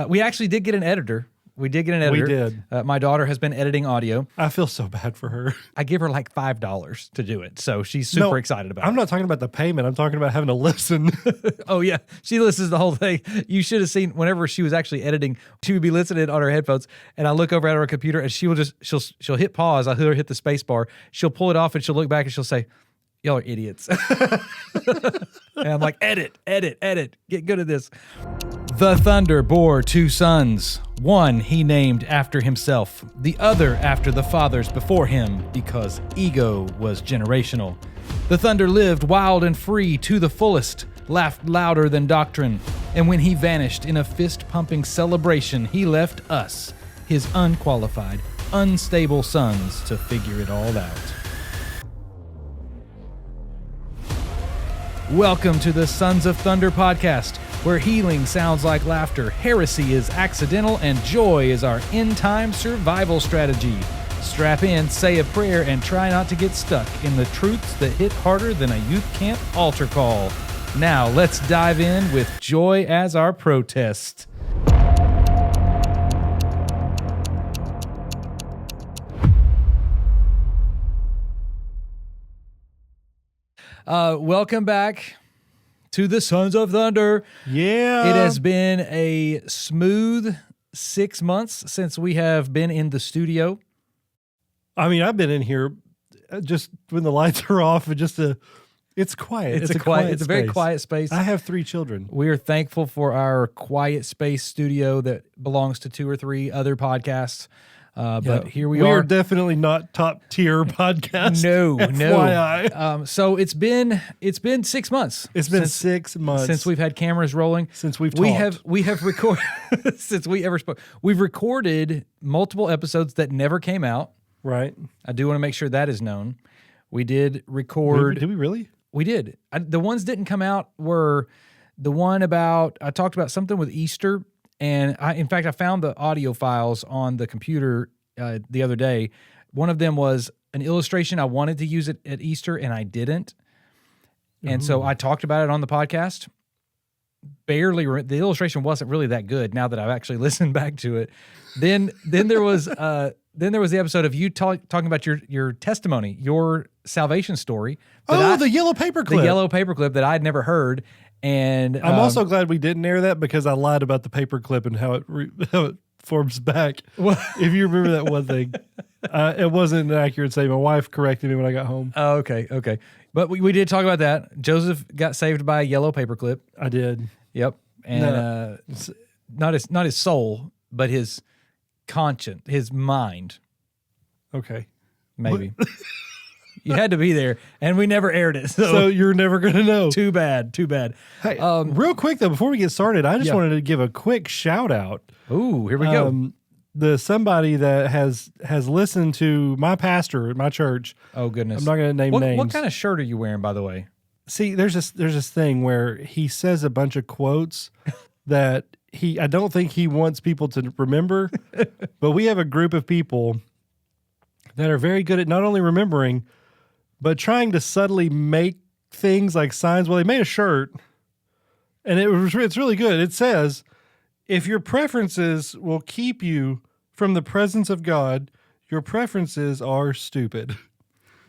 We actually did get an editor. We did get an editor. We did. My daughter has been editing audio. I feel so bad for her. I give her like $5 to do it, so she's super excited about it. I'm not talking about the payment. I'm talking about having to listen. Oh, yeah. She listens to the whole thing. You should have seen whenever she was actually editing, she would be listening on her headphones, and I look over at her computer, and she'll hit pause. I hear her hit the space bar. She'll pull it off, and she'll look back, and she'll say, y'all are idiots. And I'm like, edit. Get good at this. The thunder bore 2 sons. One he named after himself, the other after the fathers before him, because ego was generational. The thunder lived wild and free to the fullest, laughed louder than doctrine, and when he vanished in a fist-pumping celebration, he left us, his unqualified, unstable sons, to figure it all out. Welcome to the Sons of Thunder podcast, where healing sounds like laughter, heresy is accidental, and joy is our end-time survival strategy. Strap in, say a prayer, and try not to get stuck in the truths that hit harder than a youth camp altar call. Now, let's dive in with joy as our protest. Welcome back to the Sons of Thunder. Yeah. It has been a smooth 6 months since we have been in the studio. I mean, I've been in here just when the lights are off and it's quiet. It's a very quiet space. I have 3 children. We are thankful for our quiet space studio that belongs to 2 or 3 other podcasts. But here we are. We are definitely not top tier podcast. No. FYI. So it's been 6 months. It's been 6 months since we've had cameras rolling. Since we've talked. We have recorded since we ever spoke. We've recorded multiple episodes that never came out. Right. I do want to make sure that is known. We did record. Did we really? We did. The ones didn't come out were the one about I talked about something with Easter. And in fact, I found the audio files on the computer the other day. One of them was an illustration. I wanted to use it at Easter, and I didn't. And so I talked about it on the podcast. The illustration wasn't really that good. Now that I've actually listened back to it, then there was the episode of you talking about your testimony, your salvation story. The yellow paperclip. The yellow paperclip that I'd never heard. And I'm also glad we didn't air that because I lied about the paperclip and how it forms back. If you remember that one thing, it wasn't an accurate statement. My wife corrected me when I got home. Oh, okay. But we did talk about that. Joseph got saved by a yellow paperclip. I did. Yep. And not his soul, but his conscience, his mind. Okay. Maybe. You had to be there, and we never aired it. So you're never going to know. Too bad. Hey, real quick, though, before we get started, I just wanted to give a quick shout out. Ooh, here we go. Somebody that has listened to my pastor at my church. Oh, goodness. I'm not going to name names. What kind of shirt are you wearing, by the way? See, there's this thing where he says a bunch of quotes that I don't think he wants people to remember, but we have a group of people that are very good at not only remembering, but trying to subtly make things like signs. Well, they made a shirt, and it's really good. It says, if your preferences will keep you from the presence of God, your preferences are stupid.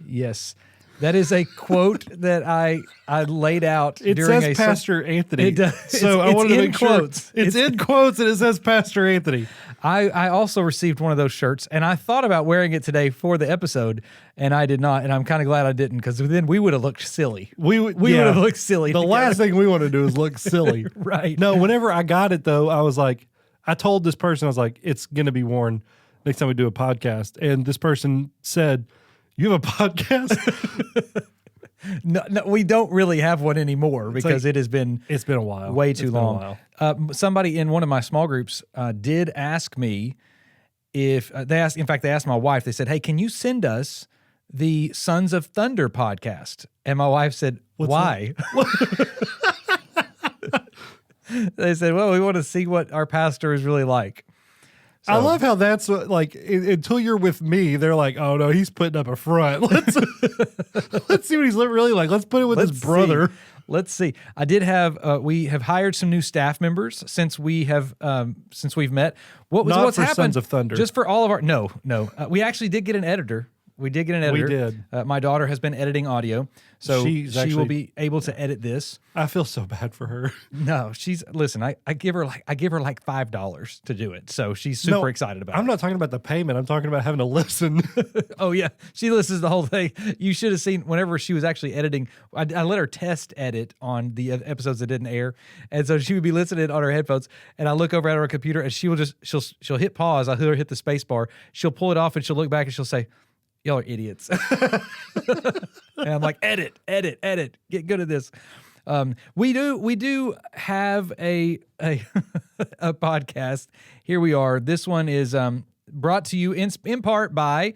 Yes. That is a quote that I laid out. It says Pastor Anthony. It does. So I wanted to make sure it's in quotes and it says Pastor Anthony. I also received one of those shirts, and I thought about wearing it today for the episode, and I did not. And I'm kind of glad I didn't, because then we would have looked silly. We would have looked silly. The last thing we want to do is look silly. Right. No, whenever I got it, though, I was like, I told this person, I was like, it's going to be worn next time we do a podcast. And this person said, you have a podcast? No, we don't really have one anymore because it's been a while, way too long. Somebody in one of my small groups did ask me if they asked my wife. They said, "Hey, can you send us the Sons of Thunder podcast?" And my wife said, "Why?" They said, "Well, we want to see what our pastor is really like." So, I love how that's like, until you're with me, they're like, oh no, he's putting up a front. Let's see what he's really like. Let's put it with his brother. Let's see. I did have we have hired some new staff members since we've met. What's for happened? Sons of Thunder. Just for all of our no. We actually did get an editor. We did get an editor. We did. My daughter has been editing audio, so she will be able to edit this. I feel so bad for her. No, listen. I give her like $5 to do it, so she's super excited about it. I'm not talking about the payment. I'm talking about having to listen. Oh yeah, she listens to the whole thing. You should have seen whenever she was actually editing. I let her test edit on the episodes that didn't air, and so she would be listening on her headphones. And I look over at her computer, and she'll hit pause. I hear her hit the space bar. She'll pull it off, and she'll look back, and she'll say, "Y'all are idiots." And I'm like, edit, get good at this. We do have a a podcast. Here we are. This one is brought to you in part by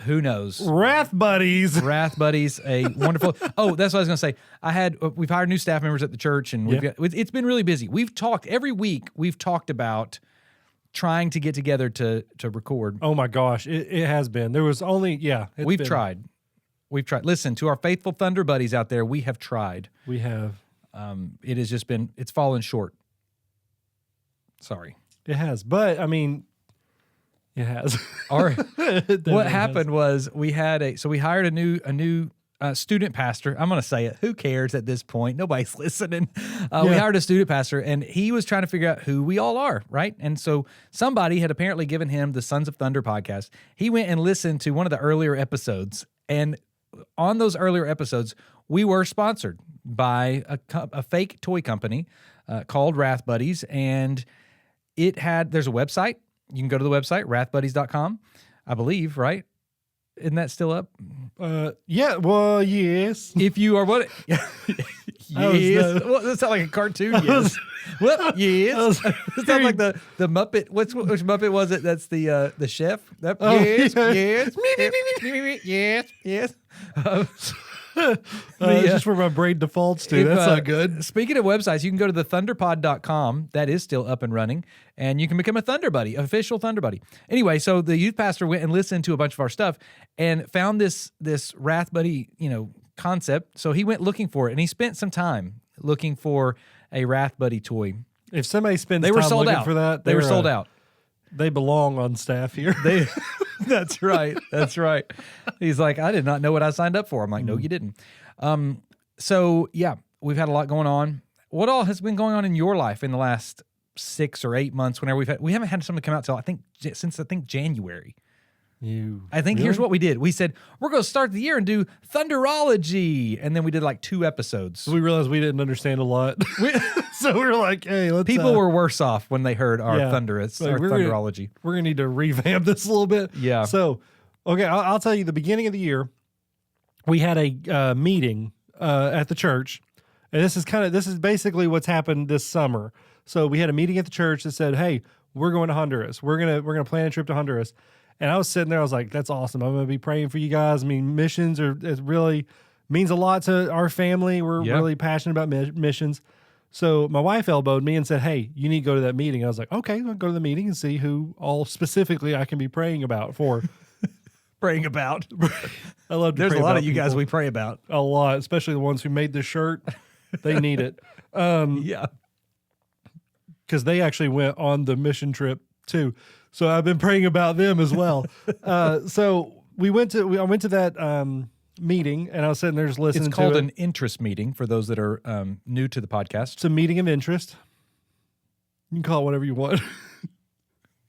who knows? WrathBuddies. WrathBuddies, a wonderful. Oh, that's what I was going to say. We've hired new staff members at the church, and it's been really busy. We've talked every week. We've talked about trying to get together to record. Oh my gosh, it has been. There was only We've tried. Listen, to our faithful Thunder buddies out there, we have tried. We have. It has just been, it's fallen short. Sorry. It has, but I mean, it has. What happened was we hired a new student pastor. I'm going to say it. Who cares at this point? Nobody's listening. We hired a student pastor, and he was trying to figure out who we all are, right? And so somebody had apparently given him the Sons of Thunder podcast. He went and listened to one of the earlier episodes, and on those earlier episodes, we were sponsored by a fake toy company called WrathBuddies, and there's a website. You can go to the website, wrathbuddies.com, I believe, right? Isn't that still up? Yeah, well, yes. If you are what? Yes. Well, that sounds like a cartoon, yes. Well, yes. It sounds like the Muppet. Which Muppet was it? That's the chef? Yes, yes, yes. Just where my brain defaults to. That's not good. Speaking of websites, you can go to thethunderpod.com. That is still up and running. And you can become a Thunder Buddy, official Thunder Buddy. Anyway, so the youth pastor went and listened to a bunch of our stuff and found this Wrath Buddy, concept. So he went looking for it, and he spent some time looking for a Wrath Buddy toy. If somebody spends time looking for that, they were sold out. They belong on staff here. That's right. That's right. He's like, I did not know what I signed up for. I'm like, no, you didn't. So yeah, we've had a lot going on. What all has been going on in your life in the last 6 or 8 months? Whenever we haven't had something come out till since January. Here's what we did. We said, we're going to start the year and do Thunderology. And then we did like 2 episodes. We realized we didn't understand a lot. So we were like, hey, let's... People were worse off when they heard our Thunderology. We're going to need to revamp this a little bit. Yeah. So, okay, I'll tell you, the beginning of the year, we had a meeting at the church. And this is basically what's happened this summer. So we had a meeting at the church that said, hey, we're going to Honduras. We're gonna plan a trip to Honduras. And I was sitting there, I was like, that's awesome. I'm going to be praying for you guys. I mean, missions it really means a lot to our family. We're really passionate about missions. So my wife elbowed me and said, hey, you need to go to that meeting. I was like, okay, I'll go to the meeting and see who all specifically I can be praying about for. Praying about. I love to There's pray a lot about of you people. guys we pray about. A lot, especially the ones who made this shirt. They need it. Yeah. Because they actually went on the mission trip too. So I've been praying about them as well. So I went to that meeting, and I was sitting there just listening to it. It's called an interest meeting for those that are new to the podcast. It's a meeting of interest. You can call it whatever you want.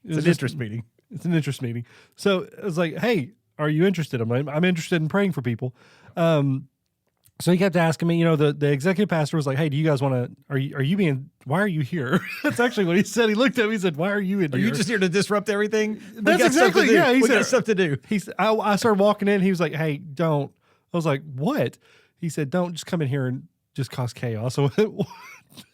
It's an interest meeting. It's an interest meeting. So it was like, hey, are you interested? I'm interested in praying for people. So he kept asking me, the executive pastor was like, hey, do you guys want to, why are you here? That's actually what he said. He looked at me and said, why are you in here? Are you just here to disrupt everything? That's exactly, yeah. We got stuff to do. I started walking in. He was like, hey, don't. I was like, what? He said, don't just come in here and just cause chaos. So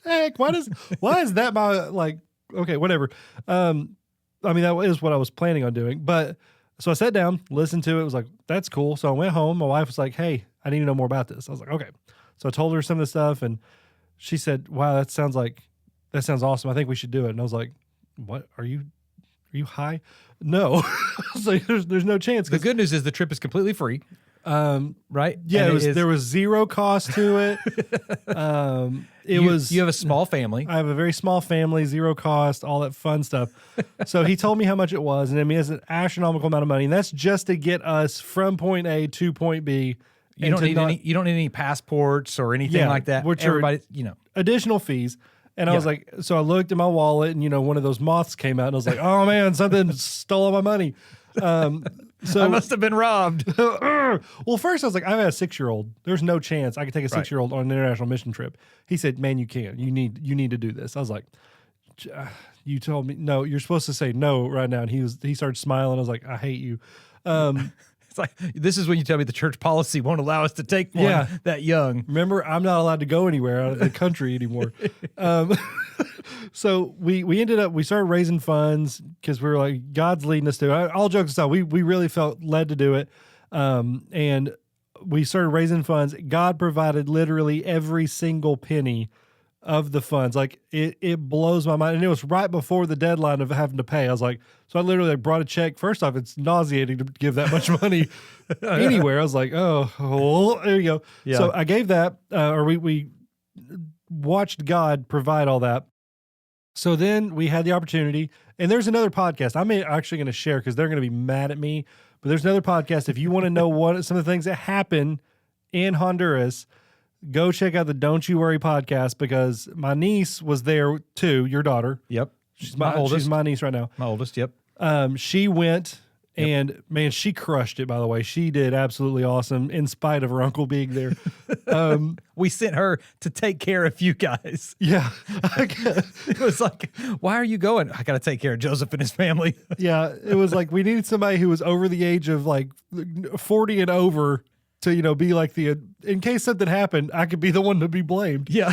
heck, why is that my, like, okay, whatever. I mean, that is what I was planning on doing. But so I sat down, listened to it. Was like, that's cool. So I went home. My wife was like, hey, I need to know more about this. I was like, okay. So I told her some of the stuff, and she said, wow, that sounds awesome. I think we should do it. And I was like, what? Are you high? No. I was like, there's no chance. The good news is the trip is completely free. right? Yeah, And there was zero cost to it. You have a small family. I have a very small family, zero cost, all that fun stuff. So he told me how much it was, and I mean, it's an astronomical amount of money, and that's just to get us from point A to point B. You don't need any passports or anything like that. Which Everybody, additional fees. And I was like, so I looked at my wallet, and one of those moths came out, and I was like, oh man, something stole all my money. So I must have been robbed. Well, first I was like, I have a 6-year-old. There's no chance I could take a 6-year-old on an international mission trip. He said, man, you can. You need to do this. I was like, you told me no. You're supposed to say no right now. And he started smiling. I was like, I hate you. It's like, this is when you tell me the church policy won't allow us to take one that young. Remember, I'm not allowed to go anywhere out of the country anymore. So we ended up, we started raising funds because we were like, God's leading us to it. All jokes aside, we really felt led to do it. And we started raising funds. God provided literally every single penny of the funds. Like it blows my mind. And it was right before the deadline of having to pay. I was like, so I literally brought a check. First off, it's nauseating to give that much money anywhere. I was like, oh, there you go. Yeah. So I gave that, or we watched God provide all that. So then we had the opportunity, and there's another podcast I'm actually going to share because they're going to be mad at me, but there's another podcast. If you want to know some of the things that happen in Honduras, go check out the Don't You Worry podcast because my niece was there too, your daughter. Yep. She's my oldest. She's my niece right now. My oldest, yep. She went, and man, she crushed it, by the way. She did absolutely awesome in spite of her uncle being there. We sent her to take care of you guys. Yeah. It was like, why are you going? I got to take care of Joseph and his family. Yeah. It was like we needed somebody who was over the age of like 40 and over to, be like in case something happened, I could be the one to be blamed. Yeah.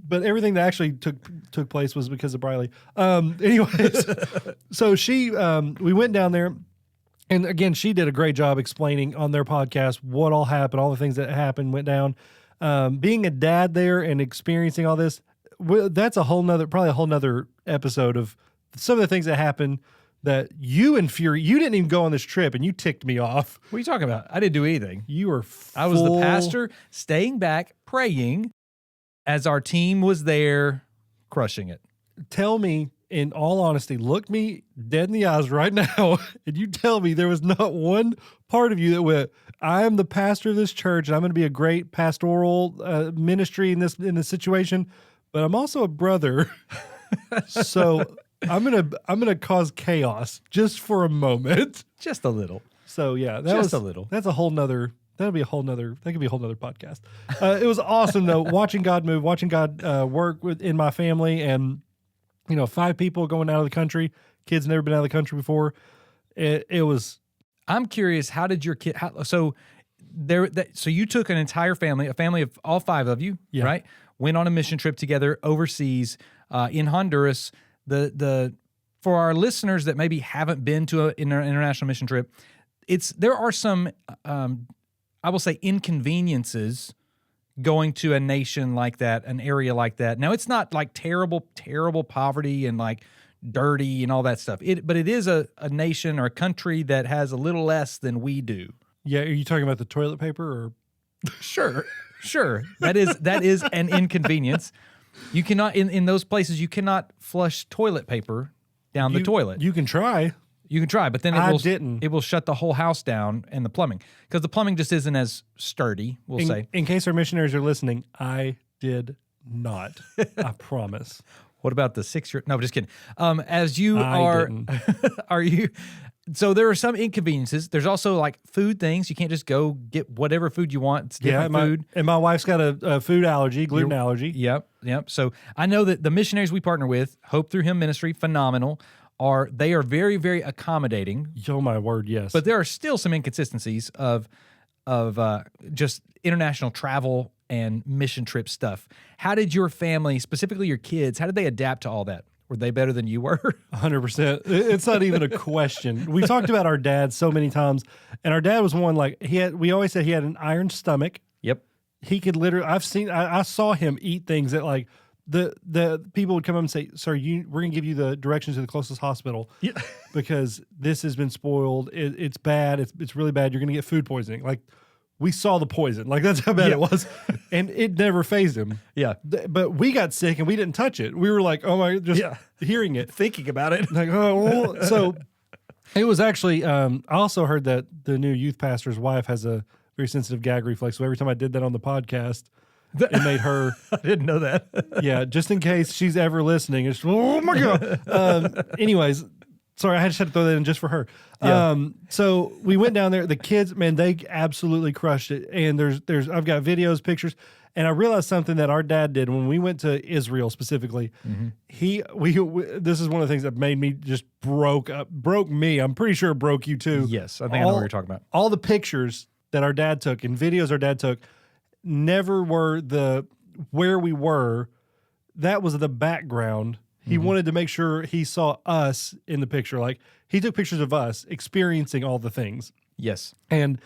But everything that actually took place was because of Briley. Anyways, so we went down there, and again, she did a great job explaining on their podcast what all happened, all the things that happened, went down. Being a dad there and experiencing all this, that's probably a whole nother episode of some of the things that happened that you didn't even go on this trip, and you ticked me off. What are you talking about? I didn't do anything. You were I was the pastor staying back, praying, as our team was there crushing it. Tell me, in all honesty, look me dead in the eyes right now, and you tell me there was not one part of you that went, I am the pastor of this church, and I'm going to be a great pastoral ministry in this situation, but I'm also a brother. So I'm gonna cause chaos just for a moment. Just a little. So yeah, a little. That's a whole nother. That could be a whole nother podcast. It was awesome though, watching God move, watching God work in my family, and 5 people going out of the country. Kids never been out of the country before. It was. I'm curious. How did your kid? So you took an entire family, a family of all 5 of you, right? Went on a mission trip together overseas in Honduras. For our listeners that maybe haven't been to an international mission trip, there are some. I will say inconveniences going to a nation like that, an area like that. Now, it's not like terrible poverty and like dirty and all that stuff. But it is a nation or a country that has a little less than we do. Yeah, are you talking about the toilet paper or? Sure. That is an inconvenience. You cannot in those places. You cannot flush toilet paper down the toilet. You can try. You can try, but then it will shut the whole house down and the plumbing, because the plumbing just isn't as sturdy, we'll say. In case our missionaries are listening, I did not. I promise. What about the 6-year? No, just kidding. As you are you? So there are some inconveniences. There's also like food things. You can't just go get whatever food you want. It's different food. And my wife's got a food allergy, gluten allergy. Yep. So I know that the missionaries we partner with, Hope Through Him Ministry, phenomenal. They are very, very accommodating. Oh my word, yes. But there are still some inconsistencies of just international travel and mission trip stuff. How did your family, specifically your kids, how did they adapt to all that? Were they better than you were? 100%. It's not even a question. We talked about our dad so many times, and our dad was one like we always said he had an iron stomach. Yep. He could literally. I saw him eat things that like the people would come up and say, "Sir, we're going to give you the directions to the closest hospital because this has been spoiled. It's bad. It's really bad. You're going to get food poisoning." Like, we saw the poison. Like, that's how bad it was, and it never phased him. Yeah, but we got sick and we didn't touch it. We were like, "Oh my!" Just hearing it, thinking about it. Like, oh, so it was actually. I also heard that the new youth pastor's wife has a very sensitive gag reflex. So every time I did that on the podcast, it made her. I didn't know that. Yeah, just in case she's ever listening. It's, oh my God. Anyways, sorry, I just had to throw that in just for her. Yeah. So we went down there. The kids, man, they absolutely crushed it. And I've got videos, pictures, and I realized something that our dad did when we went to Israel specifically. Mm-hmm. This is one of the things that made me just broke me. I'm pretty sure it broke you too. Yes, I think I know what you're talking about. All the pictures that our dad took and videos our dad took never were where we were. That was the background. He wanted to make sure he saw us in the picture. Like, he took pictures of us experiencing all the things. Yes. And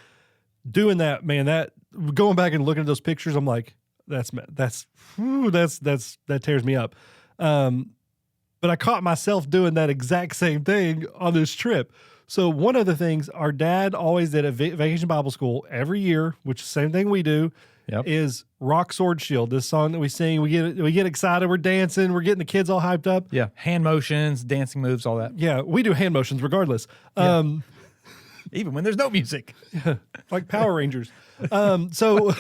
doing that, man, that going back and looking at those pictures, I'm like, that tears me up. But I caught myself doing that exact same thing on this trip. So one of the things our dad always did at Vacation Bible School every year, which is the same thing we do, is Rock, Sword, Shield. This song that we sing, we get excited, we're dancing, we're getting the kids all hyped up. Yeah, hand motions, dancing moves, all that. Yeah, we do hand motions regardless. Even when there's no music. Yeah, like Power Rangers. So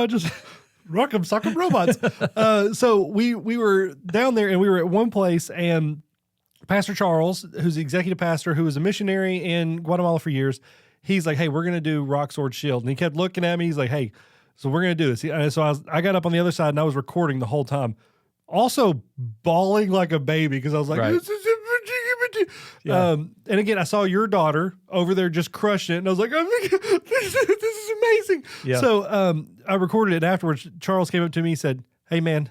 just rock 'em, sock 'em robots. So we were down there and we were at one place, and Pastor Charles, who's the executive pastor, who was a missionary in Guatemala for years, he's like, "Hey, we're going to do Rock, Sword, Shield." And he kept looking at me. He's like, "Hey, so we're going to do this." So I got up on the other side and I was recording the whole time. Also bawling like a baby because I was like, right. And again, I saw your daughter over there just crushing it. And I was like, "Oh, this is amazing." Yeah. So I recorded it afterwards. Charles came up to me and said, "Hey, man,"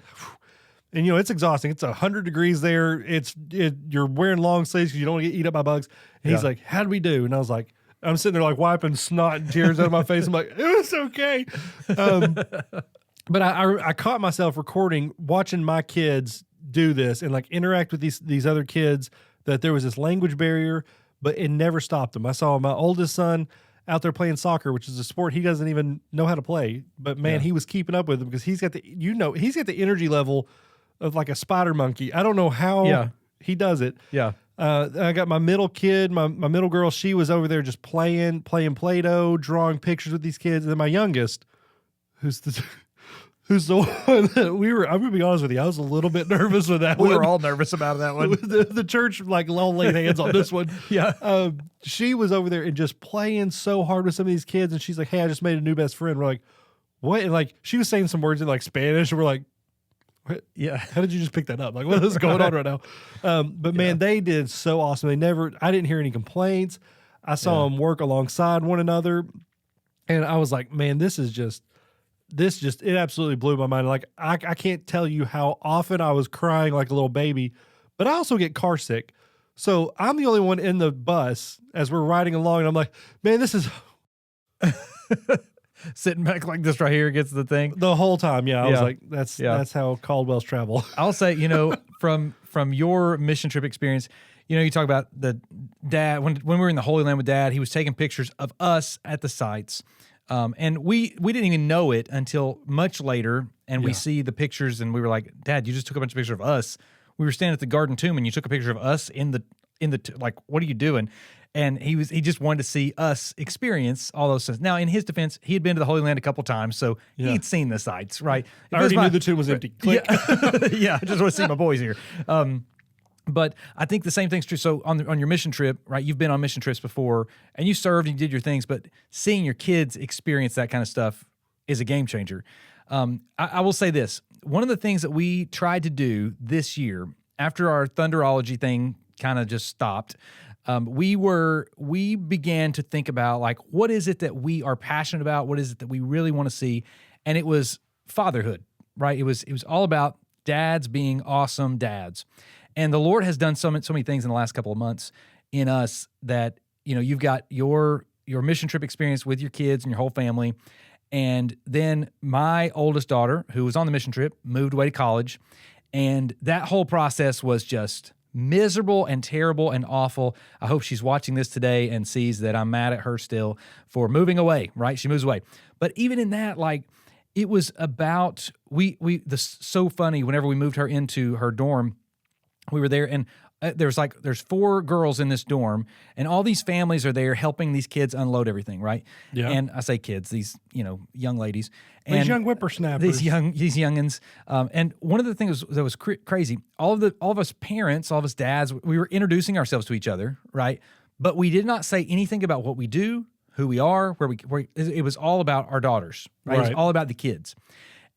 and it's exhausting. It's 100 degrees there. You're wearing long sleeves because you don't want to get eaten up by bugs. And he's like, "How'd we do?" And I was like, I'm sitting there like wiping snot and tears out of my face. I'm like, "It was okay." But I caught myself recording, watching my kids do this and like interact with these other kids, that there was this language barrier, but it never stopped them. I saw my oldest son out there playing soccer, which is a sport he doesn't even know how to play. But man, he was keeping up with them because he's got the energy level of like a spider monkey. I don't know how he does it. Yeah. I got my middle kid, my middle girl. She was over there just playing Play-Doh, drawing pictures with these kids. And then my youngest, who's the one that I'm going to be honest with you, I was a little bit nervous with that one. We were all nervous about that one. the church like all laid hands on this one. Yeah. She was over there and just playing so hard with some of these kids. And she's like, "Hey, I just made a new best friend." We're like, "What?" And like, she was saying some words in like Spanish. And we're like, "What? Yeah. How did you just pick that up? Like, what is going on right now?" But man, they did so awesome. I didn't hear any complaints. I saw them work alongside one another. And I was like, man, it absolutely blew my mind. Like, I can't tell you how often I was crying like a little baby, but I also get car sick. So I'm the only one in the bus as we're riding along. And I'm like, man, this is sitting back like this right here gets the thing the whole time. Yeah. I was like, that's how Caldwell's travel. I'll say, from your mission trip experience, you talk about the dad, when we were in the Holy Land with Dad, he was taking pictures of us at the sites. And we didn't even know it until much later, and we see the pictures, and we were like, "Dad, you just took a bunch of pictures of us." We were standing at the Garden Tomb, and you took a picture of us in the like, what are you doing? And he just wanted to see us experience all those things. Now, in his defense, he had been to the Holy Land a couple times, so he'd seen the sites, right? I already knew the tomb was empty. Click. Yeah, I just want to see my boys here. But I think the same thing's true. So on your mission trip, right? You've been on mission trips before, and you served and you did your things. But seeing your kids experience that kind of stuff is a game changer. I will say this: one of the things that we tried to do this year, after our Thunderology thing kind of just stopped, we began to think about, like, what is it that we are passionate about? What is it that we really want to see? And it was fatherhood, right? It was all about dads being awesome dads. And the Lord has done so many things in the last couple of months in us that, you've got your mission trip experience with your kids and your whole family. And then my oldest daughter, who was on the mission trip, moved away to college. And that whole process was just miserable and terrible and awful. I hope she's watching this today and sees that I'm mad at her still for moving away, right? She moves away. But even in that, like, it was about, so funny, whenever we moved her into her dorm, we were there, and there's 4 girls in this dorm, and all these families are there helping these kids unload everything, right? Yeah. And I say kids, these, young ladies. And These young whippersnappers. these youngins. And one of the things that was crazy, all of us parents, all of us dads, we were introducing ourselves to each other, right? But we did not say anything about what we do, who we are, where it was all about our daughters, right? It was all about the kids.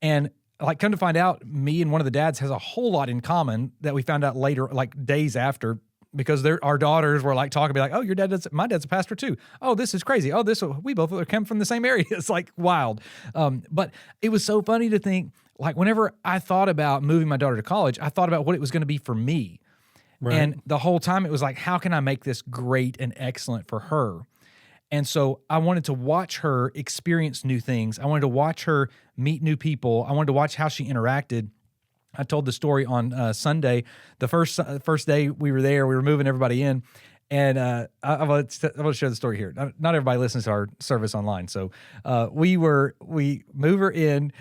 And like, come to find out, me and one of the dads has a whole lot in common that we found out later, like days after, because our daughters were like talking, be like, "Oh, my dad's a pastor too. Oh, this is crazy. Oh, we both come from the same area." It's like wild. But it was so funny to think, like, whenever I thought about moving my daughter to college, I thought about what it was going to be for me. Right. And the whole time it was like, how can I make this great and excellent for her? And so I wanted to watch her experience new things. I wanted to watch her meet new people. I wanted to watch how she interacted. I told the story on Sunday, the first day we were there, we were moving everybody in. And I want to share the story here. Not everybody listens to our service online. So we move her in,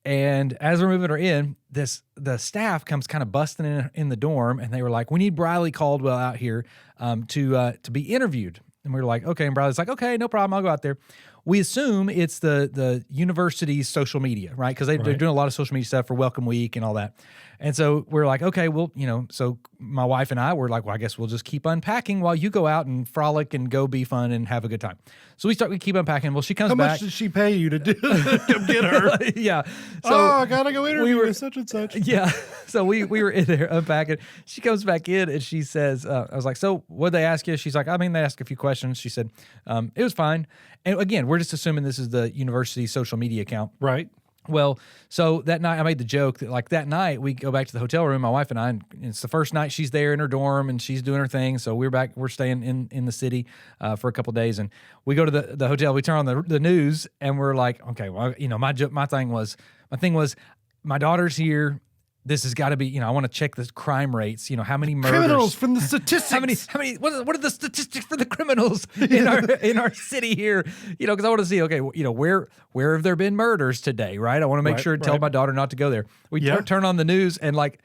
and as we're moving her in, the staff comes kind of busting in the dorm, and they were like, "We need Briley Caldwell out here to be interviewed." And we were like, "Okay." And Briley's like, "Okay, no problem. I'll go out there." We assume it's the university's social media, right? Because they're doing a lot of social media stuff for Welcome Week and all that. And so we're like, okay, well, so my wife and I were like, well, I guess we'll just keep unpacking while you go out and frolic and go be fun and have a good time. So we keep unpacking. Well, she comes back. How much did she pay you to come get her? Yeah. So I gotta go interview with such and such. Yeah. So we were in there unpacking. She comes back in and she says, I was like, "So what'd they ask you?" She's like, "I mean, they asked a few questions." She said, "It was fine." And again, we're just assuming this is the university's social media account. Right. Well, so that night I made the joke that, like, that night we go back to the hotel room, my wife and I, and it's the first night she's there in her dorm and she's doing her thing. So we're staying in the city for a couple of days, and we go to the hotel, we turn on the news, and we're like, okay, well, my thing was my daughter's here. This has got to be, I want to check the crime rates. How many murders? Criminals from the statistics. How many? What are the statistics for the criminals in our city here? Because I want to see. Okay, where have there been murders today? Right. I want to make sure to tell my daughter not to go there. We turn on the news, and like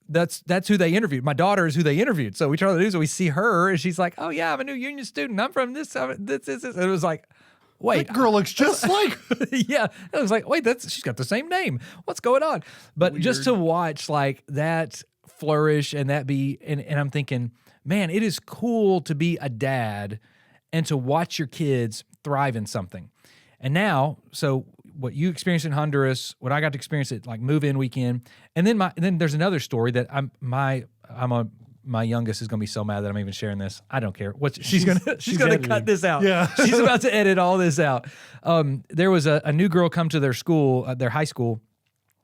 that's who they interviewed. My daughter is who they interviewed. So we turn on the news and we see her, and she's like, "Oh yeah, I'm a new union student. I'm from this. And it was like, wait, that girl looks just like. Yeah. I was like, wait, she's got the same name. What's going on? But just to watch like that flourish and that be, and I'm thinking, man, it is cool to be a dad and to watch your kids thrive in something. And now, so what you experienced in Honduras, what I got to experience at like move-in weekend, and then there's another story that my youngest is going to be so mad that I'm even sharing this. I don't care. She's going to cut this out. Yeah. She's about to edit all this out. There was a new girl come to their school, their high school,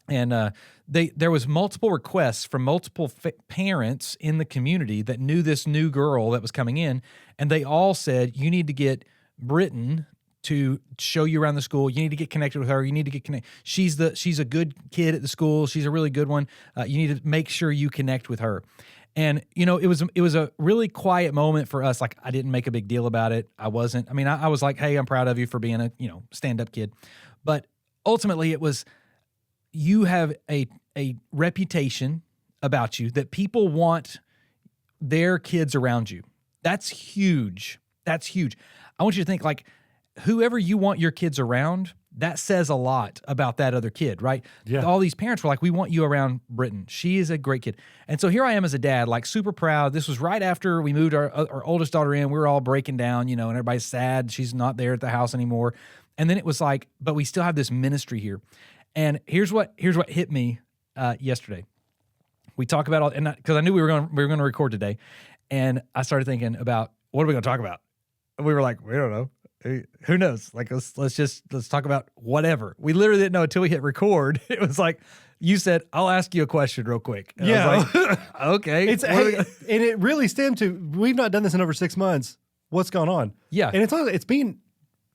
and there was multiple requests from multiple parents in the community that knew this new girl that was coming in, and they all said, "You need to get Britton to show you around the school. You need to get connected with her. You need to get connected. She's a good kid at the school. She's a really good one. You need to make sure you connect with her." And, it was a really quiet moment for us. Like, I didn't make a big deal about it. I wasn't. I mean, I was like, "Hey, I'm proud of you for being a, stand-up kid." But ultimately it was, you have a reputation about you that people want their kids around you. That's huge. That's huge. I want you to think, like, whoever you want your kids around, that says a lot about that other kid, right? Yeah. All these parents were like, "We want you around Britton. She is a great kid." And so here I am as a dad, like super proud. This was right after we moved our oldest daughter in. We were all breaking down, and everybody's sad. She's not there at the house anymore. And then it was like, but we still have this ministry here. And here's what hit me yesterday. We talk about all, and because I knew we were going to record today, and I started thinking about, what are we going to talk about? And we were like, we don't know. Who knows? Like, let's talk about whatever. We literally didn't know until we hit record. It was like, you said, "I'll ask you a question real quick." And I was like, okay. And it really stemmed to, we've not done this in over 6 months. What's going on? Yeah. And it's been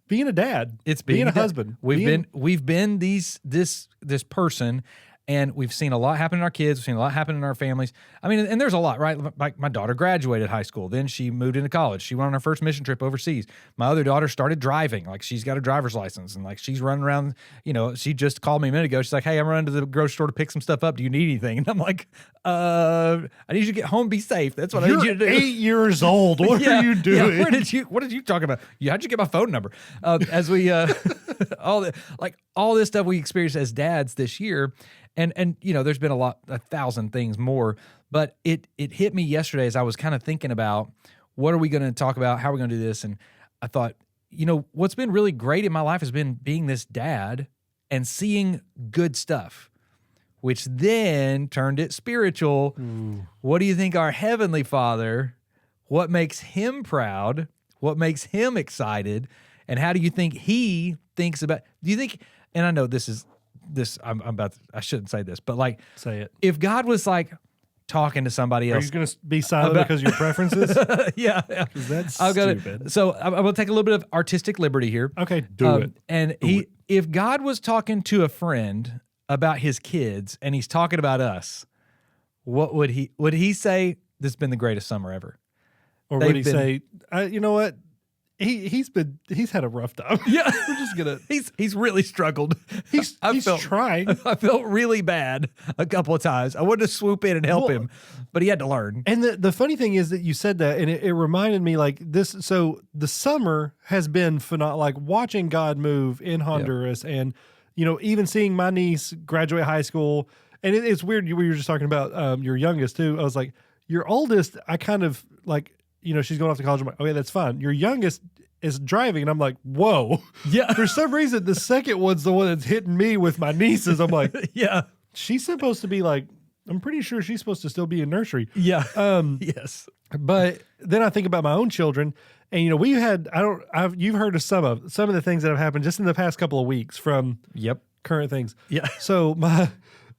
being a dad. It's being a dad. husband. We've been this person, and we've seen a lot happen in our kids. We've seen a lot happen in our families. I mean, and there's a lot, right? Like my daughter graduated high school. Then she moved into college. She went on her first mission trip overseas. My other daughter started driving. Like, she's got a driver's license, and like, she's running around. You know, she just called me a minute ago. She's like, "Hey, I'm running to the grocery store to pick some stuff up. Do you need anything?" And I'm like, I need you to get home, be safe. That's what I need you to do. 8 years old. What are you doing? Yeah, what did you talk about? How'd you get my phone number? As we all this stuff we experienced as dads this year, and you know, there's been a thousand things more, but it hit me yesterday as I was kind of thinking about what are we going to talk about, how are we going to do this, and I thought, you know, what's been really great in my life has been being this dad and seeing good stuff, which then turned it spiritual. What do you think our Heavenly Father, what makes him proud? What makes him excited? And how do you think he thinks about, do you think, and I know I shouldn't say this, but like, say it. If God was like talking to somebody else. Are you going to be silent because of your preferences? Yeah. That's stupid. So I'm going to take a little bit of artistic liberty here. Okay, do it. And if God was talking to a friend about his kids and he's talking about us, what would he say? This has been the greatest summer ever. Or would he say, you know what? He's had a rough time. Yeah. We're just gonna he's really struggled. He's trying. I felt really bad a couple of times. I wanted to swoop in and help him, but he had to learn. And the funny thing is that you said that, and it reminded me like this. So the summer has been phenomenal. Like watching God move in Honduras, and you know, even seeing my niece graduate high school. And it's weird. We were just talking about your youngest too. I was like, your oldest, I kind of like, you know, she's going off to college. I'm like, okay, that's fine. Your youngest is driving. And I'm like, whoa. Yeah. For some reason, the second one's the one that's hitting me with my nieces. I'm like, yeah. She's supposed to be like, I'm pretty sure she's supposed to still be in nursery. Yeah. Yes. But then I think about my own children. And, you know, you've heard of some of the things that have happened just in the past couple of weeks from current things. Yeah. So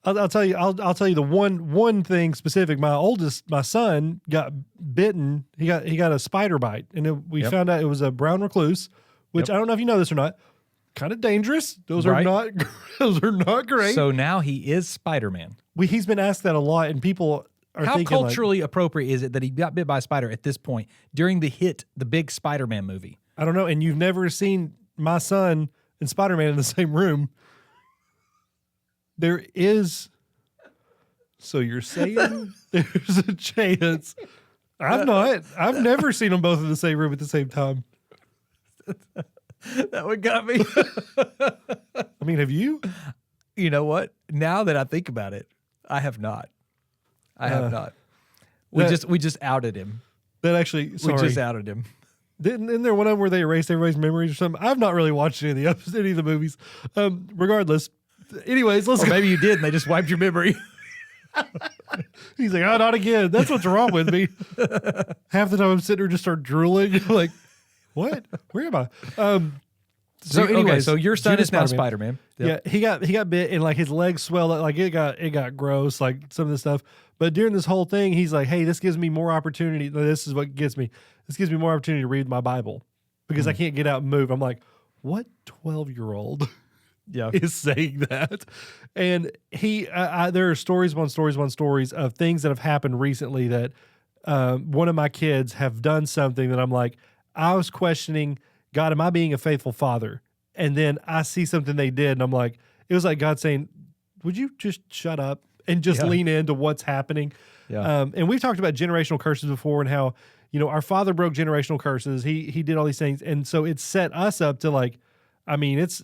I'll tell you. I'll tell you the one thing specific. My son got bitten. He got a spider bite, and we found out it was a brown recluse, which I don't know if you know this or not. Kind of dangerous. Those are not great. So now he is Spider-Man. He's been asked that a lot, and people are how thinking culturally appropriate is it that he got bit by a spider at this point during the big Spider-Man movie? I don't know. And you've never seen my son and Spider-Man in the same room. There is, so you're saying there's a chance. I've never seen them both in the same room at the same time. That one got me. I mean, have you? You know what? Now that I think about it, I have not. We just outed him. That actually, sorry. We just outed him. Isn't there one of them where they erased everybody's memories or something? I've not really watched any of the movies. Regardless. Anyways, let's go. Maybe you did, and they just wiped your memory. He's like, oh, not again. That's what's wrong with me. Half the time I'm sitting there just start drooling. Like, what? Where am I? So your son is now Spider-Man. Yep. Yeah, he got bit and like his legs swelled up. Like it got gross, like some of the stuff. But during this whole thing, he's like, hey, this gives me more opportunity. This is what gets me. This gives me more opportunity to read my Bible because I can't get out and move. I'm like, what 12-year-old is saying that? And there are stories upon stories of things that have happened recently that one of my kids have done something that I'm like, I was questioning, God, am I being a faithful father? And then I see something they did, and I'm like, it was like God saying, would you just shut up and just lean into what's happening? Yeah. And we've talked about generational curses before and how, you know, our father broke generational curses. He did all these things. And so it set us up to like, I mean, it's